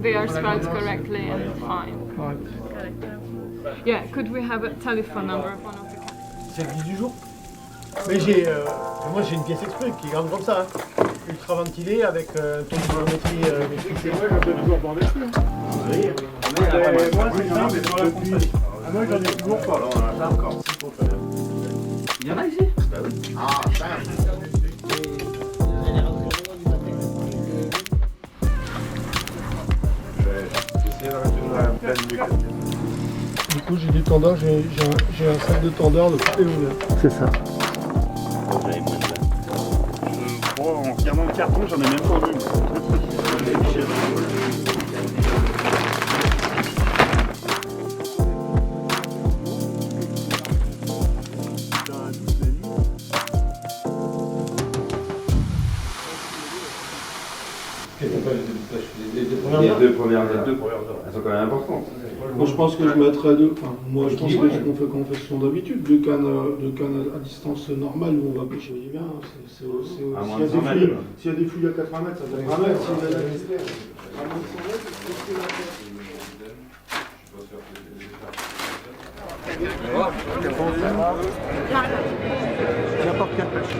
They are spelled correctly and fine. Yeah, could we have a telephone number of one of the cats? C'est le guide du jour. Mais moi j'ai une pièce exprès qui est grande comme ça, hein. Ultra ventilée avec un taux de volumétrie maîtrisé. Ouais, je peux toujours bander dessus. Oui, moi c'est ça, mais dans la compagnie. Moi j'en ai toujours pas. Là encore. Il y en a ici? Bah oui. Ah, ça. Du coup j'ai des tendeurs, j'ai un sac de tendeurs de toutes les longueurs. C'est ça. Je crois en regardant le carton, j'en ai même pas vu. Les deux premières heures, elles sont quand même importantes. Moi je pense que je mettrais deux. Enfin, moi je pense qu'on fait ce qu'on d'habitude, deux cannes à distance normale où on va pêcher bien. S'il y a des flux à 80 mètres, ça fait 20 mètres. S'il y a des flux à moins de 100 mètres, c'est la tête. N'importe quelle pêche.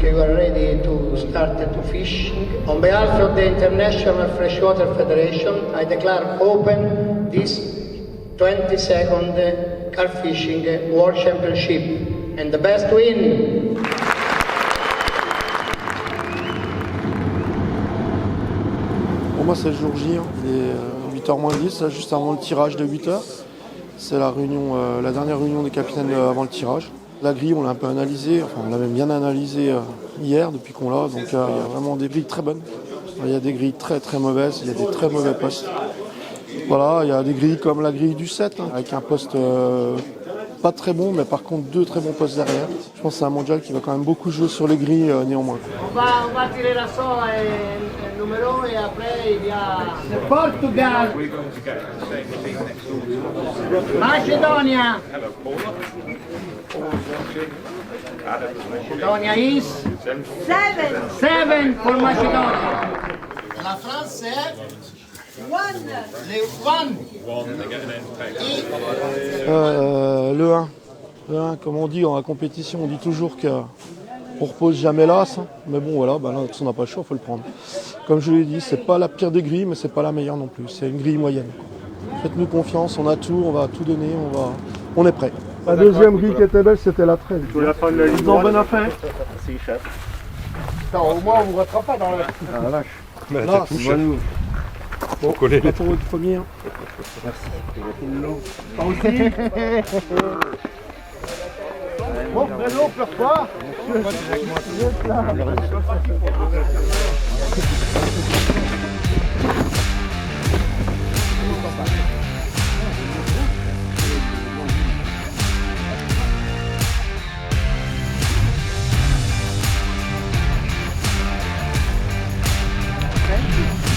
We are ready to start to fishing. On behalf of the International Freshwater Federation, I declare open this 22nd Carp Fishing World Championship, and the best win! Pour moi c'est le jour J, il est 8h moins 10, là, juste avant le tirage de 8h. C'est la réunion, la dernière réunion des capitaines avant le tirage. La grille, on l'a un peu analysée, enfin on l'a même bien analysée hier, depuis qu'on l'a, donc il y a vraiment des grilles très bonnes. Il y a des grilles très très mauvaises, il y a des très mauvais postes. Voilà, il y a des grilles comme la grille du 7, avec un poste pas très bons, mais par contre 2 très bons postes derrière. Je pense que c'est un mondial qui va quand même beaucoup jouer sur les grilles néanmoins. On va tirer la sola et le numéro et après il y a le Portugal. Macedonia. Macedonia is 7 for Macedonia. La France c'est 1. Le 1. Le 1, comme on dit dans la compétition, on dit toujours qu'on repose jamais l'as. Mais bon voilà, là, on n'a pas le choix, il faut le prendre. Comme je l'ai dit, c'est pas la pire des grilles, mais c'est pas la meilleure non plus. C'est une grille moyenne. Faites-nous confiance, on a tout, on va tout donner, on est prêt. La deuxième grille qui était belle, c'était la 13. Tu veux la prendre la ligne Ils ont bonne affaire. Merci, chef. Au moins on ne vous rattrape pas dans le... Ah la vache. Mais Là, t'as touché. Bon, coller les pour votre premier. Toi aussi. Bon, Bruno, pleure pas.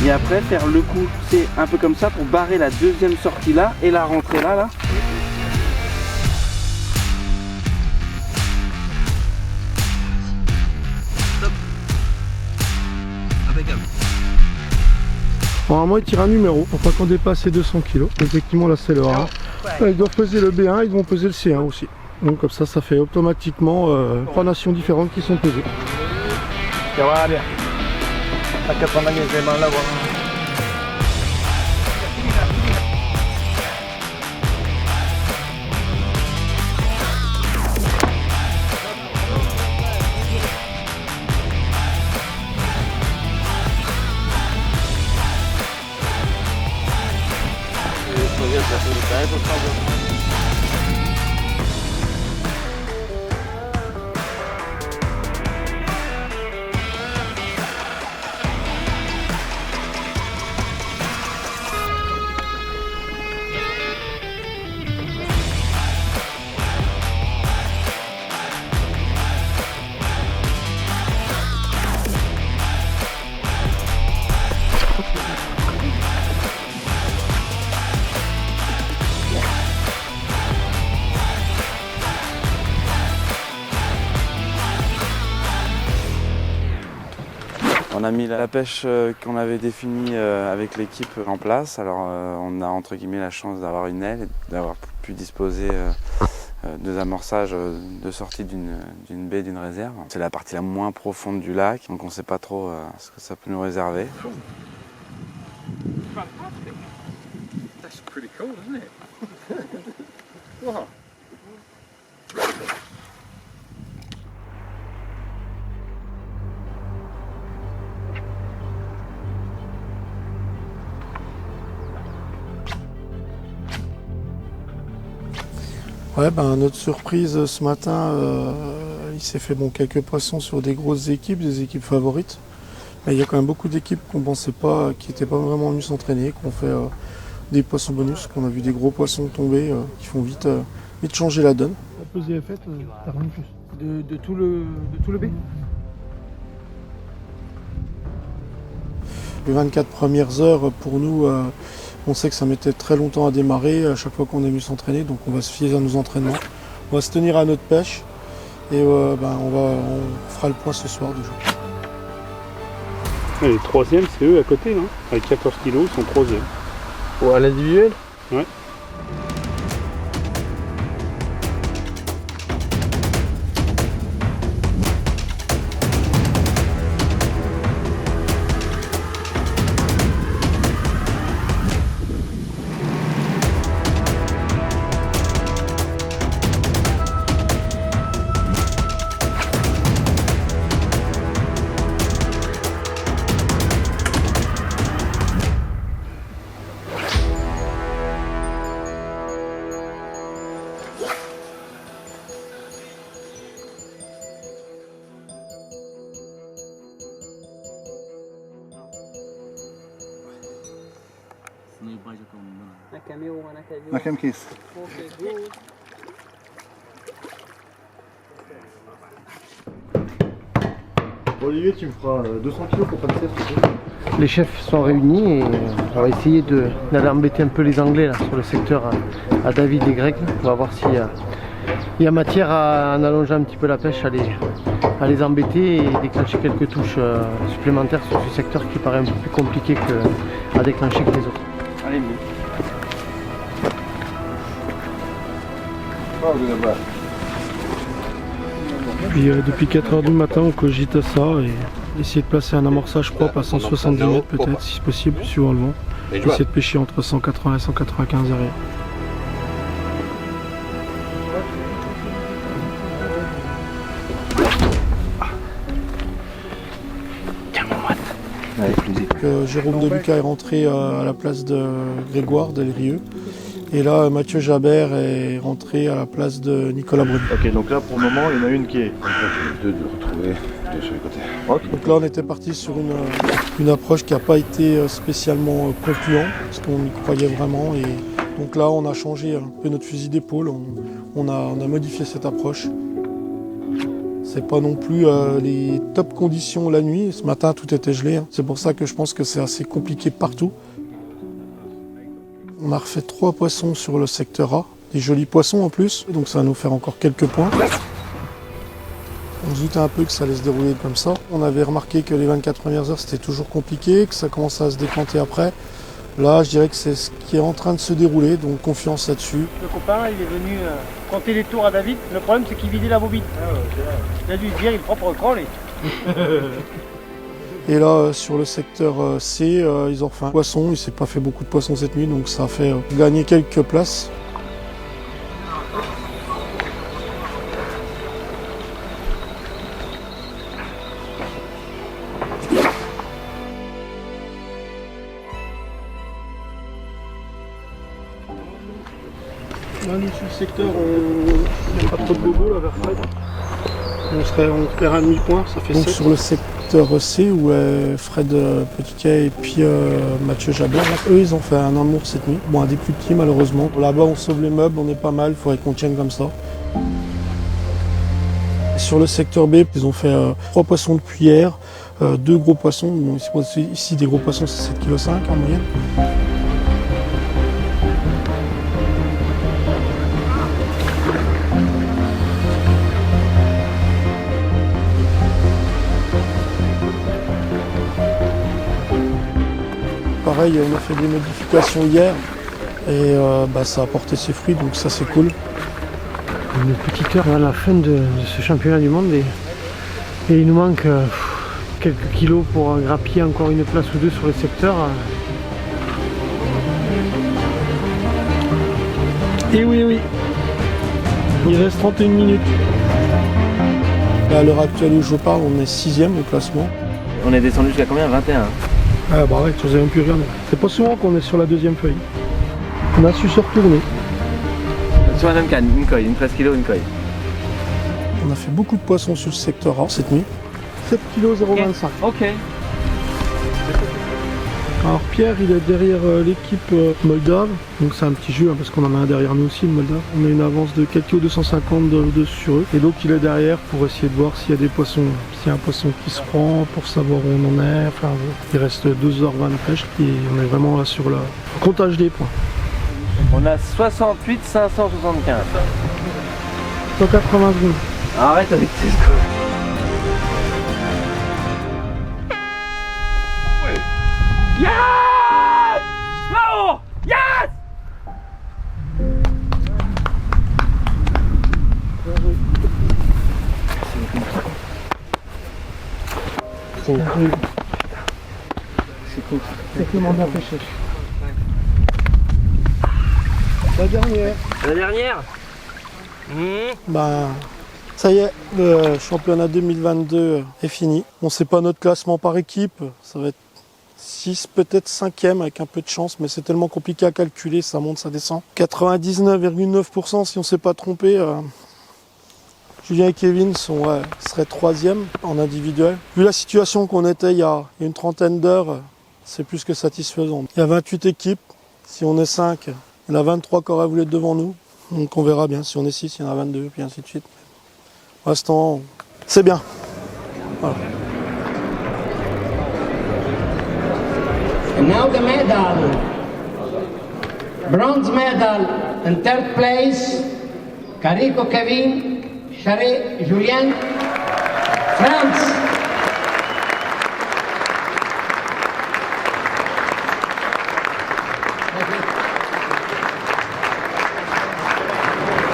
Et après faire le coup, c'est un peu comme ça pour barrer la deuxième sortie là et la rentrée là. Normalement, ils tirent un numéro pour pas qu'on dépasse les 200 kg. Effectivement, là, c'est le A. Ils doivent peser le B1, ils vont peser le C1 aussi. Donc, comme ça fait automatiquement 3 nations différentes qui sont pesées. On a mis la pêche qu'on avait définie avec l'équipe en place. Alors on a entre guillemets la chance d'avoir une aile et d'avoir pu disposer de amorçages de sortie d'une baie, d'une réserve. C'est la partie la moins profonde du lac, donc on ne sait pas trop ce que ça peut nous réserver. That's pretty cool, isn't it? Wow. Ouais, notre surprise ce matin, il s'est fait quelques poissons sur des grosses équipes, des équipes favorites. Mais il y a quand même beaucoup d'équipes qu'on pensait pas, qui n'étaient pas vraiment venues s'entraîner, qui ont fait des poissons bonus, qu'on a vu des gros poissons tomber, qui font vite changer la donne. La pesée est faite, t'as rien de plus. De tout le B. Les 24 premières heures, pour nous, on sait que ça mettait très longtemps à démarrer à chaque fois qu'on est venu s'entraîner, donc on va se fier à nos entraînements. On va se tenir à notre pêche et on fera le point ce soir déjà. Et les troisièmes, c'est eux à côté, non? Avec 14 kilos, ils sont troisièmes. Ou à l'individuel? Ouais. Na كم يوم أنا كم يوم. كيس؟ Okay, good. Bon, Olivier, tu me feras 200 kg pour pas de 7. Les chefs sont réunis et on va essayer d'aller embêter un peu les Anglais là, sur le secteur à David et Greg. On va voir s'il y a matière en allongeant un petit peu la pêche à les embêter et déclencher quelques touches supplémentaires sur ce secteur qui paraît un peu plus compliqué à déclencher que les autres. Allez, Puis depuis 4 h du matin, on cogite ça et essayer de placer un amorçage propre à 170 mètres peut-être, si possible, suivant le vent. Essayer de pêcher entre 180 et 195 arrière. Jérôme Deluca est rentré à la place de Grégoire Delrieux. Et là, Mathieu Jabert est rentré à la place de Nicolas Bruni. Ok, donc là pour le moment, il y en a une qui est. Deux de retrouver, deux sur les côtés. Donc là, on était parti sur une approche qui n'a pas été spécialement concluante, parce qu'on y croyait vraiment. Et donc là, on a changé un peu notre fusil d'épaule, on a modifié cette approche. C'est pas non plus les top conditions la nuit. Ce matin, tout était gelé. C'est pour ça que je pense que c'est assez compliqué partout. On a refait 3 poissons sur le secteur A, des jolis poissons en plus, donc ça va nous faire encore quelques points. On se doutait un peu que ça allait se dérouler comme ça. On avait remarqué que les 24 premières heures c'était toujours compliqué, que ça commençait à se décanter après. Là, je dirais que c'est ce qui est en train de se dérouler, donc confiance là-dessus. Le copain, il est venu compter les tours à David. Le problème, c'est qu'il vidait la bobine. Il a dû se dire, il prend pour le crawl. Et là, sur le secteur C, ils ont refait un poisson. Il ne s'est pas fait beaucoup de poissons cette nuit, donc ça a fait gagner quelques places. Là, nous, sur le secteur, on n'a pas trop de bobos là, vers Fred. On perd un demi-point, ça fait 7. Sur le secteur C, où Fred Petiquet et puis Mathieu Jabert, eux, ils ont fait un amour cette nuit. Bon, un des plus petits, malheureusement. Là-bas, on sauve les meubles, on est pas mal, il faudrait qu'on tienne comme ça. Et sur le secteur B, ils ont fait 3 poissons de cuillère, 2 gros poissons. Bon, ici, des gros poissons, c'est 7,5 kg en moyenne. Pareil, on a fait des modifications hier et ça a porté ses fruits, donc ça c'est cool. Une petite heure à la fin de ce championnat du monde et il nous manque quelques kilos pour grappiller encore une place ou deux sur le secteur. Et oui, il reste 31 minutes. Là, à l'heure actuelle où je parle, on est 6e au classement. On est descendu jusqu'à combien? 21. Ah bah ouais, tu faisais même plus rien. C'est pas souvent qu'on est sur la 2e feuille. On a su se retourner. Sur la même canne, une coille, une 13 kg, une coille. On a fait beaucoup de poissons sur le secteur A cette nuit. 7,025 kg. Ok. Alors Pierre, il est derrière l'équipe moldave, donc c'est un petit jeu parce qu'on en a un derrière nous aussi, le moldave. On a une avance de 4,250 kg sur eux. Et donc il est derrière pour essayer de voir s'il y a des poissons, s'il y a un poisson qui se prend, pour savoir où on en est. Enfin, il reste 2h20 de pêche et on est vraiment là sur le comptage des points. On a 68 575. 180 secondes. Arrête avec tes scores. Yes! No! Yes! C'est que le mandat pêché. La dernière. La dernière? Ça y est, le championnat 2022 est fini. On ne sait pas notre classement par équipe, ça va être 6, peut-être 5e avec un peu de chance, mais c'est tellement compliqué à calculer, ça monte, ça descend. 99,9% si on ne s'est pas trompé. Julien et Kevin seraient 3e en individuel. Vu la situation qu'on était il y a une trentaine d'heures, c'est plus que satisfaisant. Il y a 28 équipes, si on est 5, il y en a 23 qui auraient voulu être devant nous. Donc on verra bien, si on est 6, il y en a 22, puis ainsi de suite. Pour l'instant, c'est bien. Voilà. And now the medal. Bronze medal in third place, Carico Kevin, Charest Julien, France.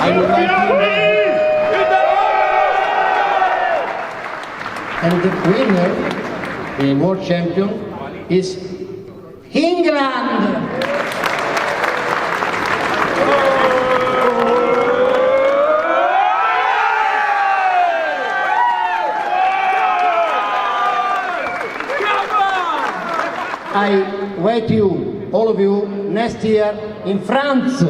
I would like to... And the winner, the world champion, is England! I wait you, all of you, next year in France.